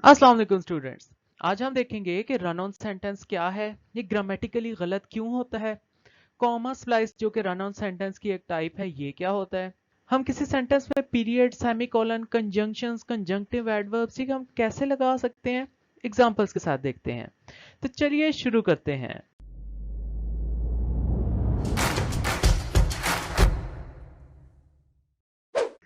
अस्सलाम वालेकुम स्टूडेंट्स। आज हम देखेंगे कि रन ऑन सेंटेंस क्या है, ये ग्रामेटिकली गलत क्यों होता है, कॉमा स्प्लाइस जो कि रन ऑन सेंटेंस की एक टाइप है ये क्या होता है, हम किसी सेंटेंस में period, semicolon, conjunctions, conjunctive adverbs ये हम कैसे लगा सकते हैं, एग्जांपल्स के साथ देखते हैं। तो चलिए शुरू करते हैं।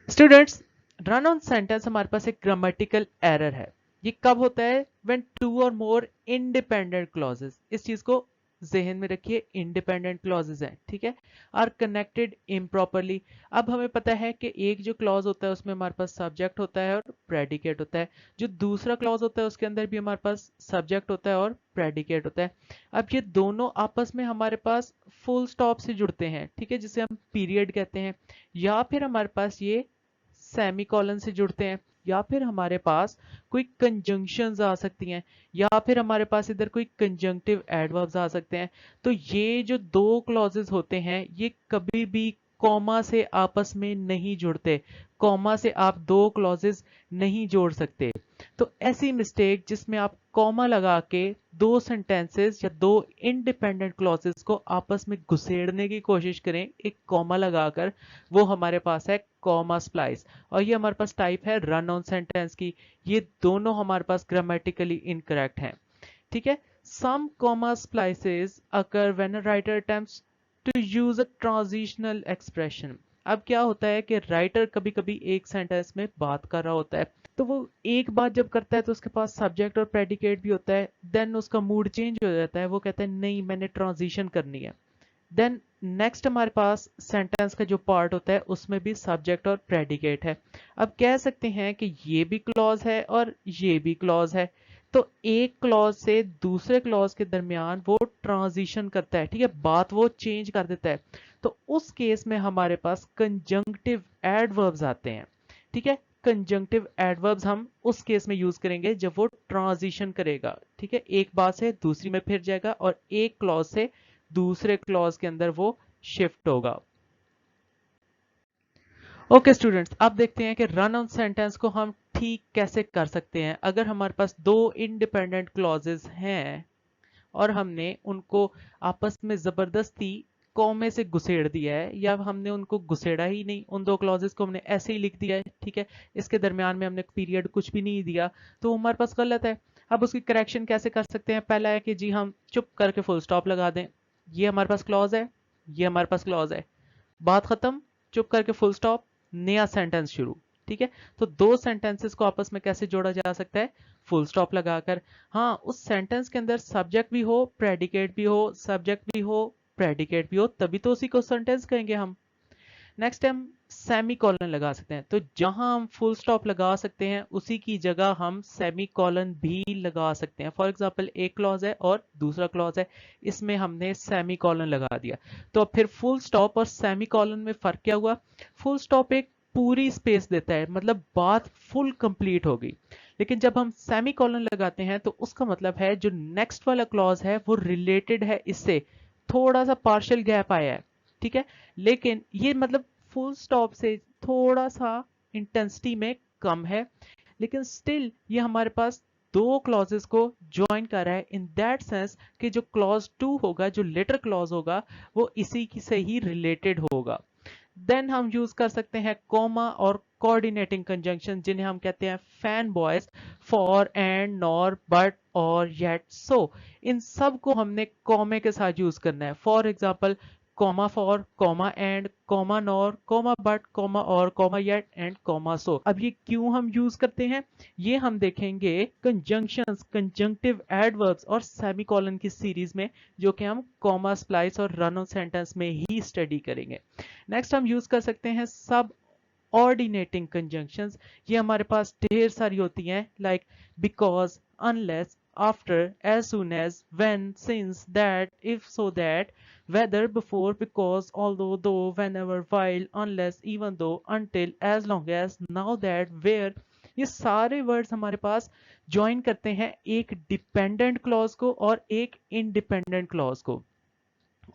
स्टूडेंट्स, रन ऑन सेंटेंस हमारे पास एक ग्रामेटिकल एरर है। ये कब होता है? व्हेन टू और मोर इंडिपेंडेंट क्लॉजेस, इस चीज को जहन में रखिए, इंडिपेंडेंट क्लॉजेस हैं, ठीक है, आर कनेक्टेड इम्प्रॉपरली। अब हमें पता है कि एक जो क्लॉज होता है उसमें हमारे पास सब्जेक्ट होता है और प्रेडिकेट होता है, जो दूसरा क्लॉज होता है उसके अंदर भी हमारे पास सब्जेक्ट होता है और प्रेडिकेट होता है। अब ये दोनों आपस में हमारे पास फुल स्टॉप से जुड़ते हैं, ठीक है, जिसे हम पीरियड कहते हैं, या फिर हमारे पास ये सेमीकोलन से जुड़ते हैं, या फिर हमारे पास कोई कंजंक्शंस आ सकती हैं, या फिर हमारे पास इधर कोई कंजंक्टिव एडवर्ब्स आ सकते हैं। तो ये जो दो क्लॉजेस होते हैं ये कभी भी कॉमा से आपस में नहीं जुड़ते, कॉमा से आप दो क्लॉजेस नहीं जोड़ सकते। तो ऐसी मिस्टेक जिसमें आप कॉमा लगा के दो सेंटेंसेस या दो इंडिपेंडेंट क्लॉजेस को आपस में घुसेड़ने की कोशिश करें एक कॉमा लगाकर, वो हमारे पास है कॉमा स्प्लाइस। और ये हमारे पास टाइप है रन ऑन सेंटेंस की। ये दोनों हमारे पास ग्रामेटिकली इनकरेक्ट हैं, ठीक है। Some comma splices occur when a writer attempts to use a transitional expression. अब क्या होता है कि राइटर कभी कभी एक सेंटेंस में बात कर रहा होता है, तो वो एक बात जब करता है तो उसके पास सब्जेक्ट और प्रेडिकेट भी होता है, देन उसका मूड चेंज हो जाता है, वो कहता है नहीं मैंने ट्रांजिशन करनी है। देन नेक्स्ट हमारे पास सेंटेंस का जो पार्ट होता है उसमें भी सब्जेक्ट और प्रेडिकेट है। अब कह सकते हैं कि ये भी क्लॉज है और ये भी क्लॉज है, तो एक क्लॉज से दूसरे क्लॉज के दरमियान वो ट्रांजिशन करता है, ठीक है, बात वो चेंज कर देता है। तो उस केस में हमारे पास कंजंक्टिव एडवर्ब्स आते हैं, ठीक है। कंजंक्टिव एडवर्ब्स हम उस केस में यूज करेंगे जब वो ट्रांजिशन करेगा, ठीक है, एक बात से दूसरी में फिर जाएगा और एक क्लॉज से दूसरे क्लॉज के अंदर वो शिफ्ट होगा। ओके स्टूडेंट्स, अब देखते हैं कि रन ऑन सेंटेंस को हम ठीक कैसे कर सकते हैं। अगर हमारे पास दो इंडिपेंडेंट क्लॉजेस हैं और हमने उनको आपस में जबरदस्ती कॉमे से घुसेड़ दिया है, या हमने उनको घुसेड़ा ही नहीं, उन दो क्लॉजेस को हमने ऐसे ही लिख दिया है, ठीक है, इसके दरमियान में हमने पीरियड कुछ भी नहीं दिया, तो हमारे पास गलत है। अब उसकी करेक्शन कैसे कर सकते हैं? पहला है कि जी हम चुप करके फुल स्टॉप लगा दें। ये हमारे पास क्लॉज है, ये हमारे पास क्लॉज है, बात खत्म, चुप करके फुल स्टॉप, नया सेंटेंस शुरू, ठीक है। तो दो सेंटेंसेस को आपस में कैसे जोड़ा जा सकता है? फुल स्टॉप लगाकर। हाँ, उस सेंटेंस के अंदर सब्जेक्ट भी हो, प्रेडिकेट भी हो, सब्जेक्ट भी हो, प्रेडिकेट भी हो, तभी तो उसी को सेंटेंस कहेंगे हम। नेक्स्ट हम सेमी कॉलन लगा सकते हैं, तो जहां हम फुल स्टॉप लगा सकते हैं उसी की जगह हम सेमी कॉलन भी लगा सकते हैं। फॉर एग्जांपल एक क्लॉज है और दूसरा क्लॉज है, इसमें हमने सेमी कॉलन लगा दिया, तो अब फिर फुल स्टॉप और सेमी कॉलन में फर्क क्या हुआ? फुल स्टॉप एक पूरी स्पेस देता है, मतलब बात फुल कंप्लीट होगी, लेकिन जब हम सेमी कॉलन लगाते हैं तो उसका मतलब है जो नेक्स्ट वाला क्लॉज है वो रिलेटेड है इससे, थोड़ा सा पार्शियल गैप आया है, ठीक है, लेकिन ये मतलब फुल स्टॉप से थोड़ा सा इंटेंसिटी में कम है, लेकिन स्टिल ये हमारे पास दो क्लॉजेस को ज्वाइन कर रहा है, इन दैट सेंस कि जो क्लॉज टू होगा, जो लेटर क्लॉज होगा, वो इसी की से ही रिलेटेड होगा। देन हम यूज कर सकते हैं कॉमा और कोऑर्डिनेटिंग कंजंक्शन, जिन्हें हम कहते हैं fanboys, for, and, nor, but, or, yet, so. इन सब को हमने कॉमे के साथ यूज करना है। For example comma for, comma and, comma nor, comma but, comma or, comma yet and comma so. अब ये क्यों हम यूज करते हैं ये हम देखेंगे कंजंक्शंस, कंजंक्टिव एडवर्ब्स और सेमीकोलन की सीरीज में, जो कि हम कॉमा स्प्लाइस और रन ऑन सेंटेंस में ही स्टडी करेंगे। नेक्स्ट हम यूज कर सकते हैं सब ऑर्डिनेटिंग कंजंक्शंस। ये हमारे पास ढेर सारी होती हैं, like because, unless, after, as soon as, when, since, that, if, so that, whether, before, because, although, though, whenever, while, unless, even though, until, as long as, now that, where. ये सारे words हमारे पास join करते हैं एक dependent clause को और एक independent clause को,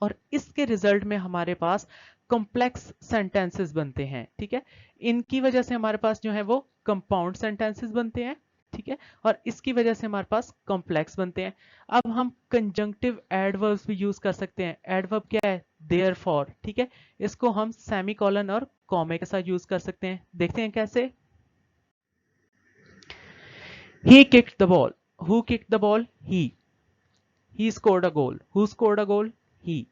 और इसके रिजल्ट में हमारे पास कॉम्प्लेक्स सेंटेंसेस बनते हैं, ठीक है। इनकी वजह से हमारे पास जो है वो कंपाउंड सेंटेंसेस बनते हैं, ठीक है, और इसकी वजह से हमारे पास कॉम्प्लेक्स बनते हैं। अब हम कंजंक्टिव एडवर्ब्स भी यूज कर सकते हैं। एडवर्ब क्या है? देयरफॉर। ठीक है, इसको हम सेमीकोलन और कॉमे के साथ यूज कर सकते हैं। देखते हैं कैसे। He kicked the ball. Who kicked the ball? He scored a goal. Who scored a goal? He.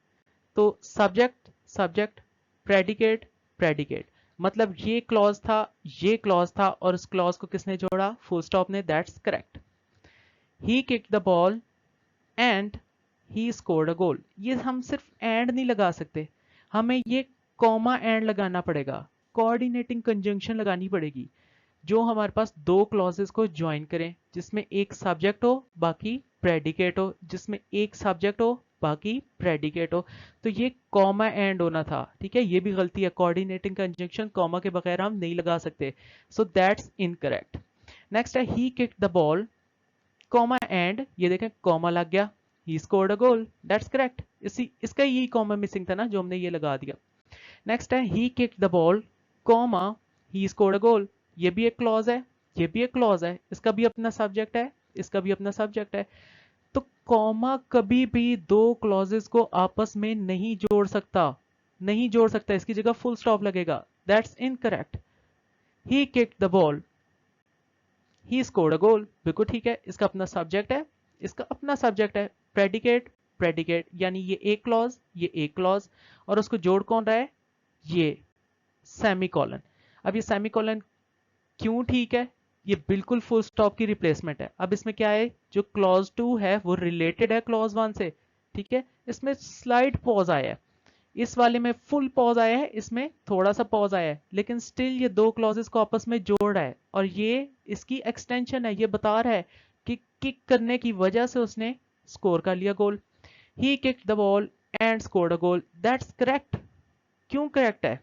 तो सब्जेक्ट सब्जेक्ट, प्रेडिकेट प्रेडिकेट, मतलब ये क्लॉज था और उस क्लॉज को किसने जोड़ा? फुल स्टॉप ने। That's correct. He kicked the ball and he scored a goal. ये हम सिर्फ एंड नहीं लगा सकते, हमें ये कॉमा एंड लगाना पड़ेगा, कोऑर्डिनेटिंग कंजंक्शन लगानी पड़ेगी, जो हमारे पास दो क्लॉजेस को ज्वाइन करें, जिसमें एक सब्जेक्ट हो बाकी प्रेडिकेट हो, जिसमें एक सब्जेक्ट हो बाकी प्रेडिकेट हो। तो ये कॉमा एंड होना था। ठीक है, ये भी गलती है, कोऑर्डिनेटिंग कंजंक्शन कॉमा के बगैर हम नहीं लगा सकते। So that's incorrect. नेक्स्ट है he kicked the ball, comma and, ये देखें कॉमा लग गया, he scored a goal. That's correct. इसका यही कॉमा मिसिंग था ना, जो हमने ये लगा दिया। नेक्स्ट है he kicked the ball, comma he scored a goal. ये भी एक क्लॉज है, ये भी एक क्लॉज है, इसका भी अपना सब्जेक्ट है, इसका भी अपना सब्जेक्ट है। तो कॉमा कभी भी दो क्लॉजेस को आपस में नहीं जोड़ सकता, नहीं जोड़ सकता, इसकी जगह फुल स्टॉप लगेगा। That's incorrect. He kicked the ball, he scored a goal, बिल्कुल ठीक है, इसका अपना सब्जेक्ट है, इसका अपना सब्जेक्ट है, प्रेडिकेट प्रेडिकेट, यानी ये एक क्लॉज, ये एक क्लॉज, और उसको जोड़ कौन रहा है? ये सेमीकोलन। अब ये सेमीकोलन क्यों ठीक है? ये बिल्कुल फुल स्टॉप की रिप्लेसमेंट है। अब इसमें क्या है, जो क्लॉज 2 है वो रिलेटेड है क्लॉज 1 से। ठीक है, इसमें स्लाइड पॉज आया है, इस वाले में फुल पॉज आया है, इसमें थोड़ा सा पॉज आया है, लेकिन स्टिल ये दो क्लॉजेस को आपस में जोड़ रहा है, और ये इसकी एक्सटेंशन है। ये बता रहा है कि किक करने की वजह से उसने स्कोर कर लिया goal. He kicked the ball and scored a goal. That's correct. क्यों करेक्ट है?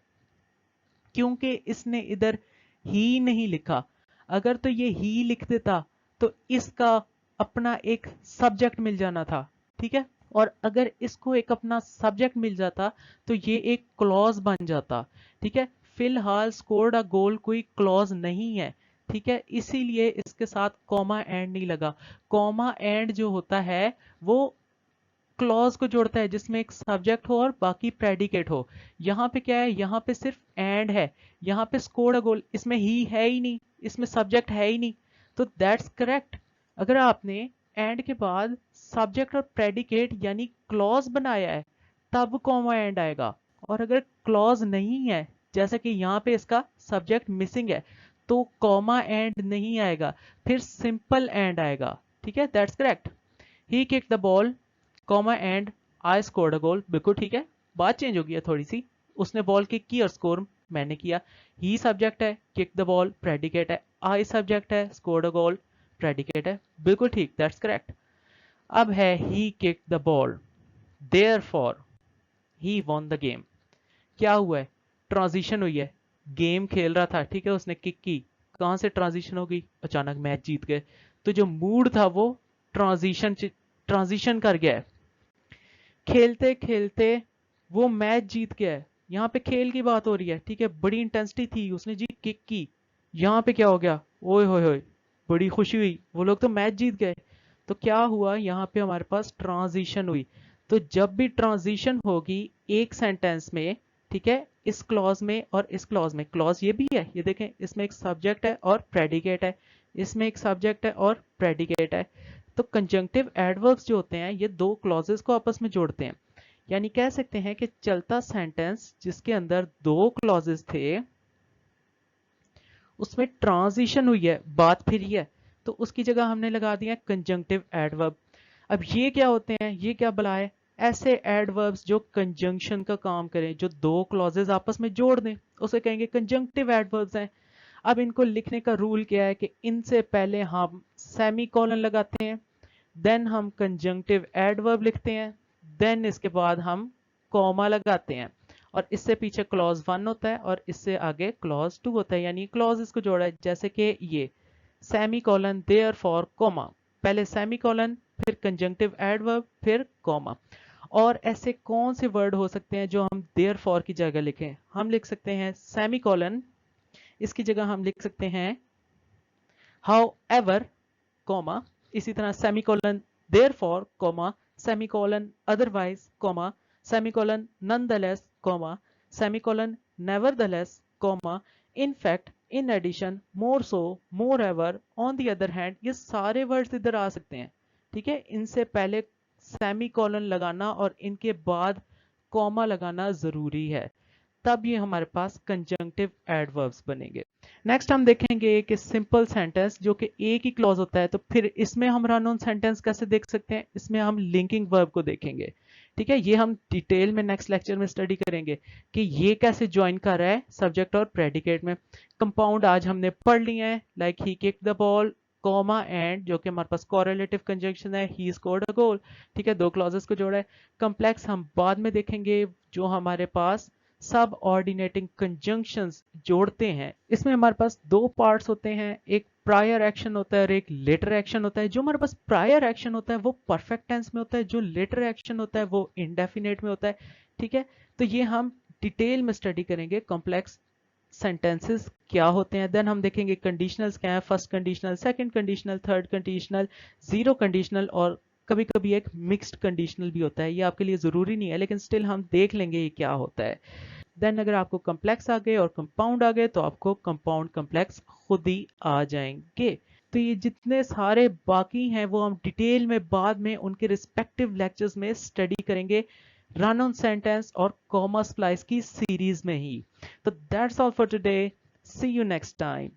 क्योंकि इसने इधर ही नहीं लिखा। अगर तो ये ही लिख देता तो इसका अपना एक सब्जेक्ट मिल जाना था। ठीक है, और अगर इसको एक अपना सब्जेक्ट मिल जाता तो ये एक क्लॉज बन जाता। ठीक है, फिलहाल स्कोर्ड अ गोल कोई क्लॉज नहीं है। ठीक है, इसीलिए इसके साथ कॉमा एंड नहीं लगा। कॉमा एंड जो होता है वो क्लॉज को जोड़ता है जिसमें एक सब्जेक्ट हो और बाकी प्रेडिकेट हो। यहाँ पे क्या है, यहाँ पे सिर्फ एंड है, यहाँ पे स्कोर्ड अ गोल, इसमें ही है ही नहीं, इसमें सब्जेक्ट है ही नहीं। तो दैट्स करेक्ट। अगर आपने एंड के बाद सब्जेक्ट और प्रेडिकेट यानी क्लॉज बनाया है तब कॉमा एंड आएगा, और अगर क्लॉज नहीं है, जैसे कि यहाँ पे इसका सब्जेक्ट मिसिंग है, तो कॉमा एंड नहीं आएगा, फिर सिंपल एंड आएगा। ठीक है, that's correct. He kick the ball, comma and I scored a goal, बिल्कुल ठीक है। बात चेंज हो गई है थोड़ी सी, उसने बॉल किक की और स्कोर मैंने किया। ही सब्जेक्ट है, किक द बॉल प्रेडिकेट है, आई सब्जेक्ट है, स्कोर्ड अ गोल प्रेडिकेट है, बिल्कुल ठीक, दैट्स करेक्ट। अब है he kick the ball, therefore he won the game. क्या हुआ है? ट्रांजिशन हुई है, गेम खेल रहा था, ठीक है, उसने किक की, कहां से ट्रांजिशन हो गई? अचानक मैच जीत गए। तो जो मूड था वो ट्रांजिशन कर गया है, खेलते खेलते वो मैच जीत गया है। यहाँ पे खेल की बात हो रही है, ठीक है, बड़ी इंटेंसिटी थी, उसने जी किक की। यहाँ पे क्या हो गया? ओए होए होए, बड़ी खुशी हुई, वो लोग तो मैच जीत गए। तो क्या हुआ, यहाँ पे हमारे पास ट्रांजिशन हुई। तो जब भी ट्रांजिशन होगी एक सेंटेंस में, ठीक है, इस क्लॉज में और इस क्लॉज में, क्लॉज ये भी है, ये देखें, इसमें एक सब्जेक्ट है और प्रेडिकेट है, इसमें एक सब्जेक्ट है और प्रेडिकेट है। तो कंजंक्टिव एडवर्ब्स जो होते हैं ये दो क्लॉजेस को आपस में जोड़ते हैं। यानी कह सकते हैं कि चलता सेंटेंस जिसके अंदर दो क्लॉजेस थे उसमें ट्रांजिशन हुई है, बात फिरी है, तो उसकी जगह हमने लगा दिया कंजंक्टिव एडवर्ब। अब ये क्या होते हैं, ये क्या बला है? ऐसे एडवर्ब्स जो कंजंक्शन का काम करें, जो दो क्लॉजेस आपस में जोड़ दें, उसे कहेंगे कंजंक्टिव एडवर्ब्स हैं। अब इनको लिखने का रूल क्या है कि इनसे पहले हम सेमीकोलन लगाते हैं, देन हम कंजंक्टिव एडवर्ब लिखते हैं, देन इसके बाद हम कॉमा लगाते हैं, और इससे पीछे क्लॉज 1 होता है और इससे आगे क्लॉज 2 होता है, यानी क्लॉज इसको जोड़ा है, जैसे कि ये सेमीकोलन, देयरफॉर, कॉमा, पहले सेमीकोलन फिर कंजंक्टिव एडवर्ब फिर कॉमा। और ऐसे कौन से वर्ड हो सकते हैं जो हम देयरफॉर की जगह लिखें? हम लिख सकते हैं सेमीकोलन, इसकी जगह हम लिख सकते हैं हाउ एवर, कॉमा, इसी तरह semicolon therefore comma, semicolon otherwise comma, semicolon nonetheless comma, semicolon nevertheless comma, in fact, in addition, more so, moreover, on the other hand, ये सारे वर्ड्स इधर आ सकते हैं। ठीक है, इनसे पहले सेमीकोलन लगाना और इनके बाद कॉमा लगाना जरूरी है, तब ये हमारे पास कंजंक्टिव एडवर्ब्स बनेंगे। नेक्स्ट हम देखेंगे कि सिंपल सेंटेंस जो कि एक ही क्लॉज होता है, तो फिर इसमें हम रन ऑन सेंटेंस कैसे देख सकते हैं, इसमें हम लिंकिंग वर्ब को देखेंगे। ठीक है, ये हम डिटेल में नेक्स्ट लेक्चर में स्टडी करेंगे कि ये कैसे ज्वाइन कर रहा है सब्जेक्ट और प्रेडिकेट में। कंपाउंड आज हमने पढ़ लिए हैं, like he kick the ball comma and, जो कि हमारे पास कोरिलेटिव कंजंक्शन है, ही स्कोर्ड अ गोल। ठीक है, दो क्लॉजेस को जोड़ा है। कॉम्प्लेक्स हम बाद में देखेंगे, जो हमारे पास सब ऑर्डिनेटिंग कंजंक्शंस जोड़ते हैं। इसमें हमारे पास दो पार्ट्स होते हैं, एक प्रायर एक्शन होता है और एक लेटर एक्शन होता है। जो हमारे पास प्रायर एक्शन होता है वो परफेक्ट टेंस में होता है, जो लेटर एक्शन होता है वो इंडेफिनेट में होता है। ठीक है, तो ये हम डिटेल में स्टडी करेंगे, कॉम्प्लेक्स सेंटेंसेस क्या होते हैं। देन हम देखेंगे कंडीशनल्स क्या है, first conditional, second conditional, third conditional, zero conditional, और कभी कभी एक मिक्स्ड कंडीशनल भी होता है। ये आपके लिए जरूरी नहीं है, लेकिन स्टिल हम देख लेंगे ये क्या होता है। देन अगर आपको कॉम्प्लेक्स आ गए और कंपाउंड आ गए, तो आपको कंपाउंड कॉम्प्लेक्स खुद ही आ जाएंगे। तो ये जितने सारे बाकी हैं वो हम डिटेल में बाद में उनके रिस्पेक्टिव लेक्चर्स में स्टडी करेंगे, रन ऑन सेंटेंस और कॉमा स्प्लाइस की सीरीज में ही। तो that's all for today, see you next time.